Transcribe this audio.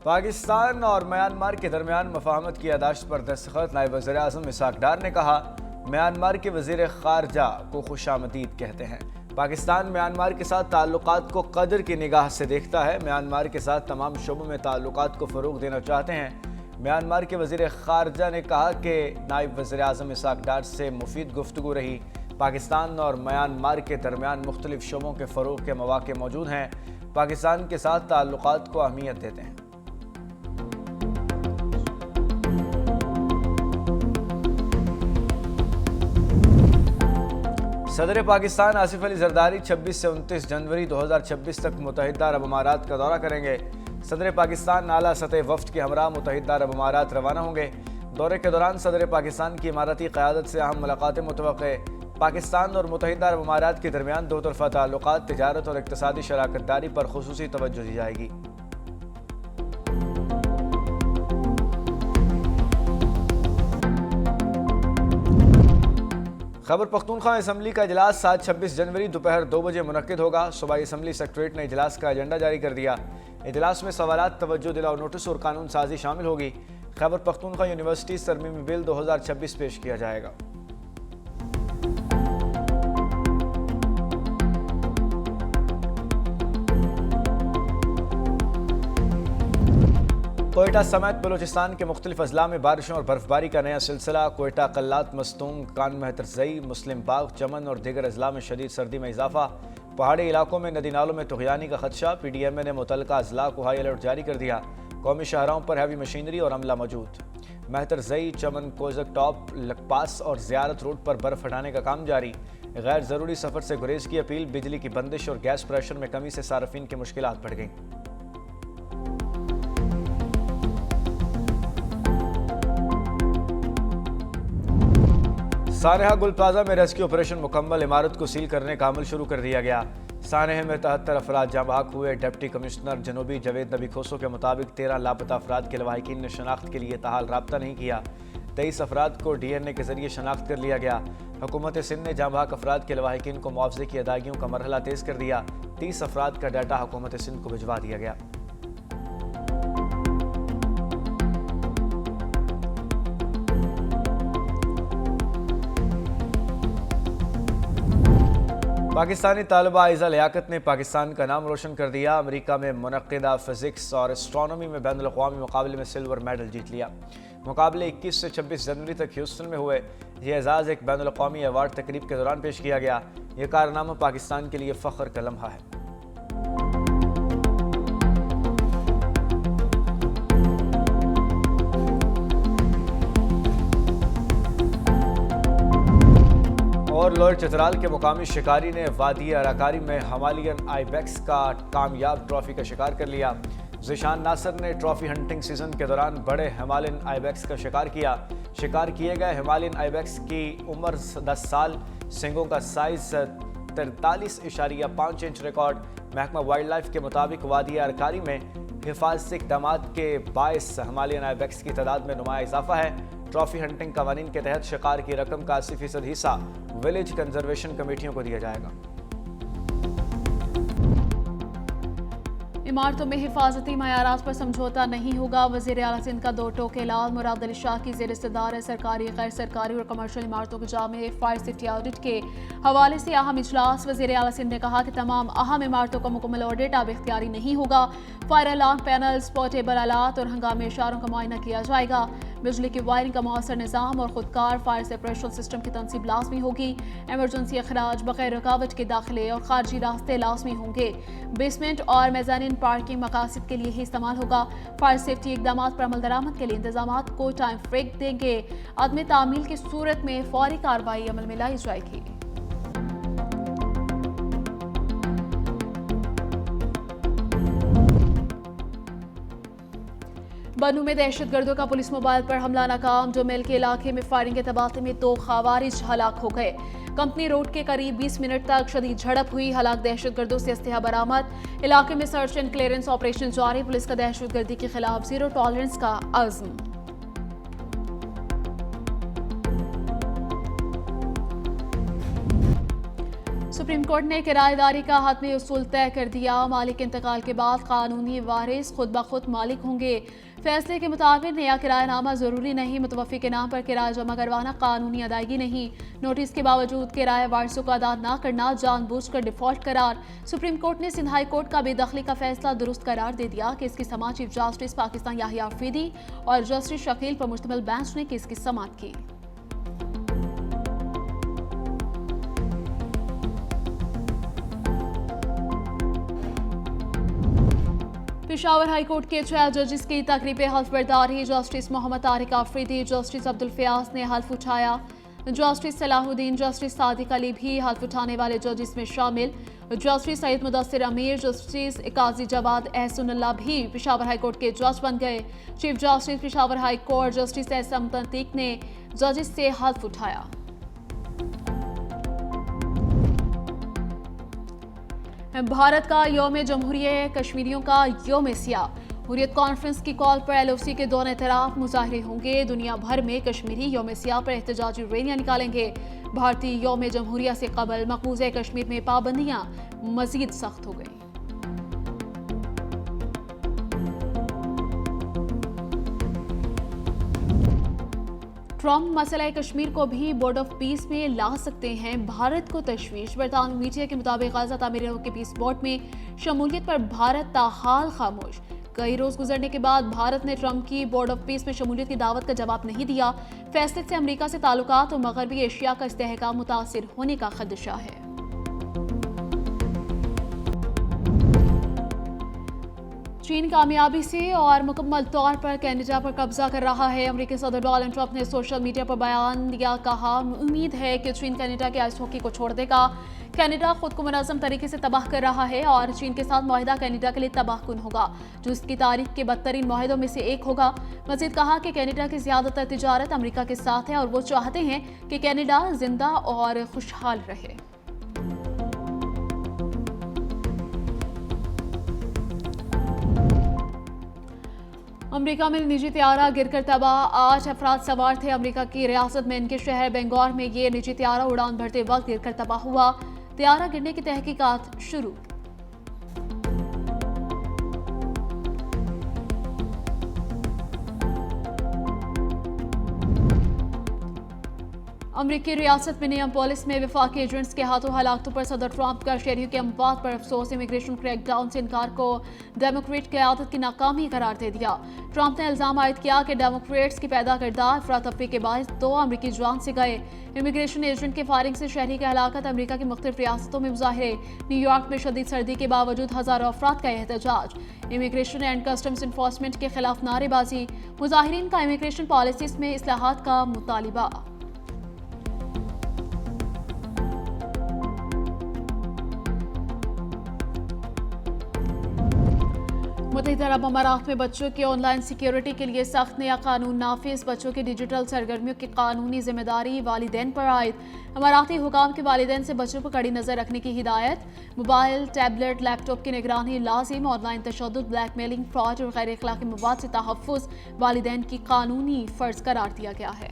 पाकिस्तान और म्यांमार के दरमियान मफाहमत की यादाश्त पर दस्तखत। नायब वज़ीर-ए-आज़म इसहाक डार ने कहा, म्यांमार के वज़ीर ख़ारजा को खुशामदीद कहते हैं। पाकिस्तान म्यांमार के साथ ताल्लुकात को कदर की निगाह से देखता है। म्यांमार के साथ तमाम शोबों में ताल्लुकात को फ़रोग़ देना चाहते हैं। म्यांमार के वज़ीर ख़ारजा ने कहा कि नायब वज़ीर-ए-आज़म इसहाक डार से मुफीद गुफ्तगू रही। पाकिस्तान और म्यांमार के दरमियान मुख्तलिफ शोबों के फ़रोग़ के मौक़े मौजूद हैं। पाकिस्तान के साथ ताल्लुकात को अहमियत देते हैं। सदर पाकिस्तान आसिफ अली जरदारी 26 से 29 जनवरी 2026 तक मुत्तहिदा अरब अमारात का दौरा करेंगे। सदर पाकिस्तान आला सतह वफ्द के हमरा मुत्तहिदा अरब अमारात रवाना होंगे। दौरे के दौरान सदर पाकिस्तान की इमारती क़यादत से अहम मुलाकातें मुतवक्के। पाकिस्तान और मुत्तहिदा अरब अमारात के दरमियान दो तरफ़ा ताल्लुकात, तिजारत और इक़्तिसादी शराकतदारी पर खुसूसी तवज्जो दी जाएगी। खैबर पख्तूनख्वा असम्बली का इजलास 7-26 जनवरी दोपहर 2 बजे मुनक्किद होगा। सूबाई असम्बली सेक्रेटरीट ने इजलास का एजेंडा जारी कर दिया। इजलास में सवालात, तवज्जो दिलाओ नोटिस और कानून साजी शामिल होगी। खैबर पख्तूनख्वा यूनिवर्सिटी तरमीमी बिल 2026 पेश किया जाएगा। कोयटा समेत बलूचिस्तान के मुख्तलिफ अजला में बारिशों और बर्फबारी का नया सिलसिला। कोयटा, कल्लात, मस्तूंग, कान मेहतरजई, मुस्लिम बाग, चमन और दीगर अजला में शदीद सर्दी में इजाफा। पहाड़ी इलाकों में नदी नालों में तुग़यानी का खदशा। PDMA ने मुतल्लिका अजला को हाई अलर्ट जारी कर दिया। कौमी शाहराहों पर हैवी मशीनरी और अमला मौजूद। मेहतरजई, चमन, कोजक टॉप, लकपास और ज़ियारत रोड पर बर्फ हटाने का काम जारी। गैर ज़रूरी सफ़र से गुरेज की अपील। बिजली की बंदिश और गैस प्रेशर में कमी से सार्फिन की मुश्किलात बढ़ गईं। सानेहा गुल प्लाजा में रेस्क्यू ऑपरेशन मुकम्मल। इमारत को सील करने का अमल शुरू कर दिया गया। सानेहा में 73 अफराद जाँ बहक हुए। डिप्टी कमिश्नर जनूबी जवेद नबी खोसो के मुताबिक 13 लापता अफराद के लवाहिकीन ने शनाख्त के लिए ताहाल राब्ता नहीं किया। 23 अफराद को DNA के जरिए शनाख्त कर लिया गया। हुकूमत सिंध ने जाँ बहक अफराद के लवाहिकीन को मुआवजे की अदायगियों का मरहला तेज़ कर दिया। 30 अफराद का डाटा हुकूमत सिंध को भिजवा दिया गया। पाकिस्तानी तालिबा आइज़ा लियाकत ने पाकिस्तान का नाम रोशन कर दिया। अमेरिका में मुनक्किदा फिज़िक्स और एस्ट्रोनॉमी में बैनुल अक़वामी मुकाबले में सिल्वर मेडल जीत लिया। मुकाबले 21 से 26 जनवरी तक ह्यूस्टन में हुए। यह एजाज़ एक बैनुल अक़वामी अवार्ड तकरीब के दौरान पेश किया गया। यह कारनामा पाकिस्तान के लिए फ़ख्र का लम्हा है। और लोअर चतराल के मुकामी शिकारी ने वादी अराकारी में हिमालयन आइबेक्स का कामयाब ट्रॉफी का शिकार कर लिया। ज़ीशान नासिर ने ट्रॉफी हंटिंग सीजन के दौरान बड़े हिमालयन आइबेक्स का शिकार किया। शिकार किए गए हिमालयन आइबेक्स की उम्र 10 साल। सींगों का साइज 43.5 इंच रिकॉर्ड। महकमा वाइल्ड लाइफ के मुताबिक वादी अराकारी में हिफाजती इक़दामात के बायस हिमालयन आइबेक्स की तादाद में नुमाया इजाफा है। ट्रॉफी हंटिंग कवानीन के तहत शिकार की रकम का 80% हिस्सा विलेज कंजर्वेशन कमेटियों को दिया जाएगा। इमारतों में हिफाजती मयारात पर समझौता नहीं होगा। वज़ीर आला सिंध का 2 टोके ऐलान। मुराद अली शाह की ज़ेर-ए-इस्तदार सरकारी, गैर सरकारी और कमर्शियल इमारतों के जामे फायर सेफ्टी ऑडिट के हवाले से अहम इजलास। वज़ीर आला सिंध ने कहा कि तमाम अहम इमारतों का मुकम्मल ऑडिट अब इख्तियारी नहीं होगा। फायर अलार्म पैनल्स, पोर्टेबल आलात और हंगामी इशारों का मुआयना किया जाएगा। बिजली की वायरिंग का मौसर निज़ाम और खुदकार फायर सेपरेशन सिस्टम की तनसीब लाजमी होगी। एमरजेंसी अखराज बगैर रुकावट के दाखिले और खारजी रास्ते लाजमी होंगे। बेसमेंट और मेजानिन पार्किंग मकासद के लिए ही इस्तेमाल होगा। फायर सेफ्टी इकदाम पर अमल दरामद के लिए इंतजाम को टाइम फ्रेक देंगे। अदम तामील की सूरत में फौरी कार्रवाई अमल में लाई जाएगी। बनू में दहशतगर्दों का पुलिस मोबाइल पर हमला नाकाम। डोमेल के इलाके में फायरिंग के तबादले में 2 खवारिज हलाक हो गए। कंपनी रोड के करीब 20 मिनट तक शदीद झड़प हुई। हलाक दहशतगर्दों से अस्लहा बरामद। इलाके में सर्च एंड क्लियरेंस ऑपरेशन जारी। पुलिस का दहशतगर्दी के खिलाफ जीरो टॉलरेंस का अज़्म। सुप्रीम कोर्ट ने किराएदारी का हतमी उसूल तय कर दिया। मालिक के इंतकाल के बाद कानूनी वारिस खुद ब खुद मालिक होंगे। फैसले के मुताबिक नया किरायानामा जरूरी नहीं, मुतवफ़ी के नाम पर किराया जमा करवाना कानूनी अदायगी नहीं। नोटिस के बावजूद किराया वारिसों को अदा न करना जानबूझकर डिफॉल्ट करार। सुप्रीम कोर्ट ने सिंध हाई कोर्ट का बेदखली का फैसला दुरुस्त करार दे दिया। केस की समाअत चीफ जस्टिस पाकिस्तान याहिया अफरीदी और जस्टिस शकील पर मुश्तमिल बेंच ने केस की समाअत की। पेशावर हाई कोर्ट के 6 जजेस की तकरीब हल्फ बर्दारी। जस्टिस मोहम्मद तारिक अफरीदी, जस्टिस अब्दुल फयाज ने हल्फ उठाया। जस्टिस सलाहुद्दीन, जस्टिस सादिक अली भी हल्फ उठाने वाले जजेस में शामिल। जस्टिस सईद मुदस्सिर अमीर, जस्टिस काजी जवाद एहसनुल्लाह भी पेशावर हाई कोर्ट के जज बन गए। Chief justice Peshawar high court justice Ehsan तंतीक ने जजेस से हल्फ उठाया। भारत का यौम जमहूरिया, कश्मीरियों का यौम सियाह। हुर्रियत कॉन्फ्रेंस की कॉल पर LOC के दोनों तरफ मुजाहरे होंगे। दुनिया भर में कश्मीरी यौम सियाह पर एहतजाजी रैलियां निकालेंगे। भारतीय यौम जमहूरिया से कबल मकबूजा कश्मीर में पाबंदियां मजीद सख्त हो गई। ट्रंप मसला कश्मीर को भी बोर्ड ऑफ पीस में ला सकते हैं। भारत को तशवीश। बरतानवी मीडिया के मुताबिक गाज़ा तामीरों के पीस बोर्ड में शमूलियत पर भारत ताहाल खामोश। कई रोज गुजरने के बाद भारत ने ट्रंप की बोर्ड ऑफ पीस में शमूलियत की दावत का जवाब नहीं दिया। फैसले से अमेरिका से ताल्लुकात और मगरबी एशिया का इस्तेहकाम मुतासिर होने का खदशा है। चीन कामयाबी से और मुकम्मल तौर पर कनाडा पर कब्जा कर रहा है। अमेरिकी सदर डोनाल्ड ट्रंप ने सोशल मीडिया पर बयान दिया, कहा उम्मीद है कि चीन कनाडा के आइस हॉकी को छोड़ देगा। कनाडा खुद को मुनज़्ज़म तरीके से तबाह कर रहा है और चीन के साथ मुआहिदा कनाडा के लिए तबाहकुन होगा, जो इसकी तारीख के बदतरीन मुआहिदों में से एक होगा। मज़ीद कहा कि कनाडा की ज़्यादातर तिजारत अमेरिका के साथ है और वो चाहते हैं कि कनाडा जिंदा और खुशहाल रहे। अमेरिका में निजी त्यारा गिरकर तबाह। 8 अफराद सवार थे। अमेरिका की रियासत में इनके शहर बेंगौर में ये निजी त्यारा उड़ान भरते वक्त गिरकर तबाह हुआ। त्यारा गिरने की तहकीकात शुरू। अमरीकी रियासत मिनियापोलिस में वफाकी एजेंट्स के हाथों हलाकतों पर सदर ट्रंप का शहरियों के अमवात पर अफसोस। इमिग्रेशन क्रैकडाउन से इनकार को डेमोक्रेट क़यादत की नाकामी करार दे दिया। ट्रंप ने इल्ज़ाम आयद किया कि डेमोक्रेट्स की पैदा करदा अफरा तफरी के बायस 2 अमरीकी जान से गए। इमिग्रेशन एजेंट के फायरिंग से शहरी की हलाकत। अमरीका की मुख्तलिफ रियासतों में मुजाहरे। न्यूयॉर्क में शदीद सर्दी के बावजूद हज़ारों अफराद का एहतजाज। इमिग्रेशन एंड कस्टम्स इन्फोर्समेंट के खिलाफ नारेबाजी। मुजाहिरीन का इमिग्रेशन पॉलिसीज में इस्लाहात का मुतालिबा। मुत्तहिदा अरब अमारात में बच्चों की ऑनलाइन सिक्योरिटी के लिए सख्त नया कानून नाफिज। बच्चों की डिजिटल सरगर्मियों की कानूनी जिम्मेदारी वालिदैन पर आयद। अमाराती हुकाम के वालिदैन से बच्चों पर कड़ी नजर रखने की हिदायत। मोबाइल, टैबलेट, लैपटॉप की निगरानी लाजिम। ऑनलाइन तशद्दुद, ब्लैकमेलिंग, फ्रॉड और गैर अखलाकी मवाद से तहफ़्फ़ुज़ वालिदैन की कानूनी फर्ज करार दिया गया है।